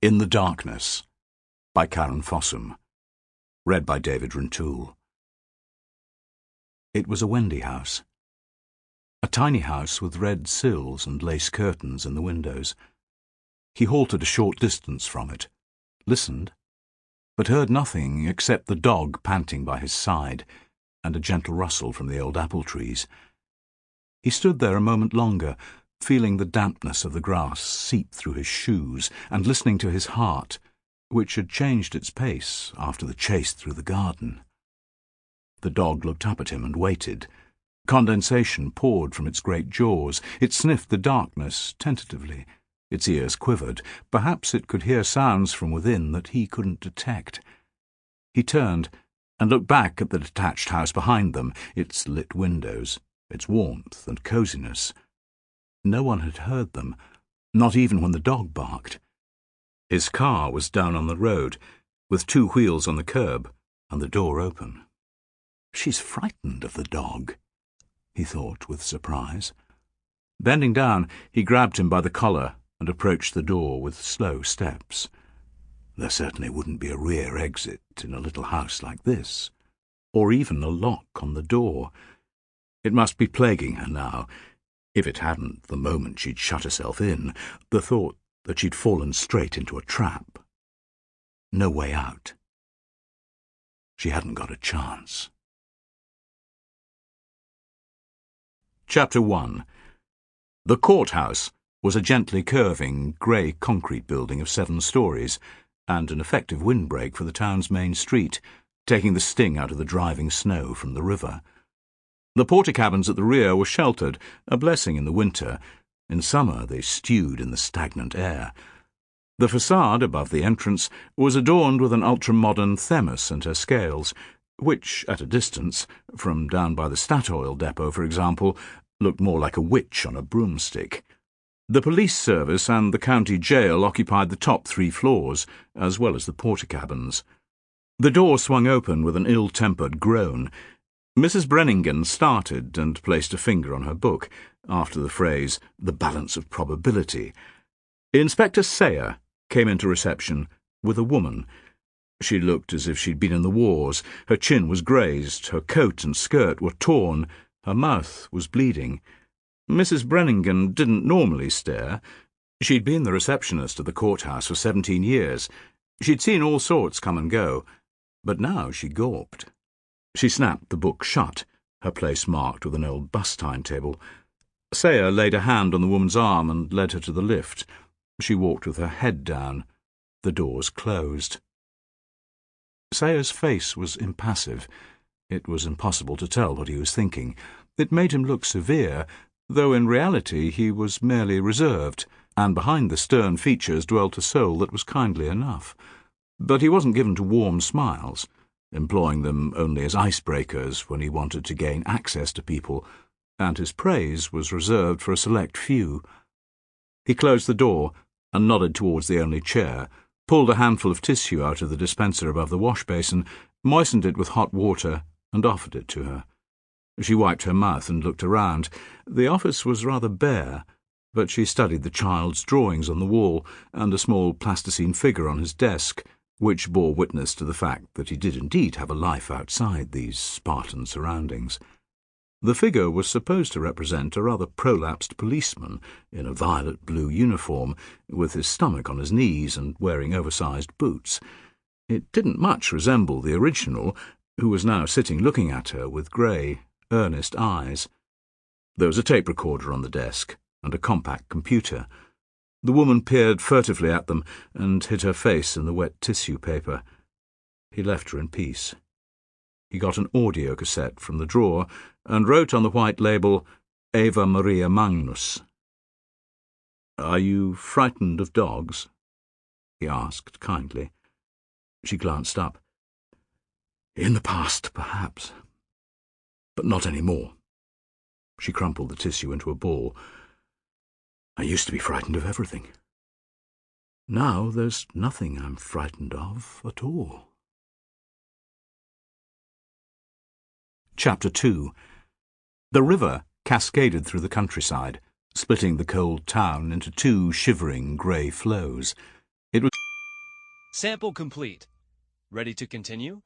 In the Darkness by Karin Fossum. Read by David Rintoul. It was a Wendy house. A tiny house with red sills and lace curtains in the windows. He halted a short distance from it, listened, but heard nothing except the dog panting by his side and a gentle rustle from the old apple trees. He stood there a moment longer, feeling the dampness of the grass seep through his shoes and listening to his heart, which had changed its pace after the chase through the garden. The dog looked up at him and waited. Condensation poured from its great jaws. It sniffed the darkness tentatively. Its ears quivered. Perhaps it could hear sounds from within that he couldn't detect. He turned and looked back at the detached house behind them, its lit windows, its warmth and coziness. No one had heard them, not even when the dog barked. His car was down on the road, with two wheels on the curb and the door open. "She's frightened of the dog," he thought with surprise. Bending down, he grabbed him by the collar and approached the door with slow steps. There certainly wouldn't be a rear exit in a little house like this, or even a lock on the door. It must be plaguing her now. If it hadn't the moment she'd shut herself in, the thought that she'd fallen straight into a trap. No way out. She hadn't got a chance. Chapter 1. The courthouse was a gently curving, grey concrete building of 7 stories, and an effective windbreak for the town's main street, taking the sting out of the driving snow from the river. The porter cabins at the rear were sheltered, a blessing in the winter. In summer they stewed in the stagnant air. The facade above the entrance was adorned with an ultra-modern Themis and her scales, which, at a distance, from down by the Statoil depot, for example, looked more like a witch on a broomstick. The police service and the county jail occupied the top 3 floors, as well as the porter cabins. The door swung open with an ill-tempered groan. Mrs. Brenningen started and placed a finger on her book, after the phrase, "the balance of probability." Inspector Sejer came into reception with a woman. She looked as if she'd been in the wars. Her chin was grazed, her coat and skirt were torn, her mouth was bleeding. Mrs. Brenningen didn't normally stare. She'd been the receptionist at the courthouse for 17 years. She'd seen all sorts come and go, but now she gawped. She snapped the book shut, her place marked with an old bus timetable. Sejer laid a hand on the woman's arm and led her to the lift. She walked with her head down. The doors closed. Sejer's face was impassive. It was impossible to tell what he was thinking. It made him look severe, though in reality he was merely reserved, and behind the stern features dwelt a soul that was kindly enough. But he wasn't given to warm smiles, employing them only as icebreakers when he wanted to gain access to people, and his praise was reserved for a select few. He closed the door and nodded towards the only chair, pulled a handful of tissue out of the dispenser above the wash-basin, moistened it with hot water, and offered it to her. She wiped her mouth and looked around. The office was rather bare, but she studied the child's drawings on the wall and a small plasticine figure on his desk, which bore witness to the fact that he did indeed have a life outside these Spartan surroundings. The figure was supposed to represent a rather prolapsed policeman in a violet-blue uniform, with his stomach on his knees and wearing oversized boots. It didn't much resemble the original, who was now sitting looking at her with grey, earnest eyes. There was a tape recorder on the desk and a compact computer. The woman peered furtively at them and hid her face in the wet tissue paper. He left her in peace. He got an audio cassette from the drawer and wrote on the white label, "Eva Maria Magnus." "Are you frightened of dogs?" he asked kindly. She glanced up. "In the past, perhaps, but not any more." She crumpled the tissue into a ball. "I used to be frightened of everything. Now there's nothing I'm frightened of at all." Chapter 2. The river cascaded through the countryside, splitting the cold town into 2 shivering grey flows. It was Sample complete. Ready to continue?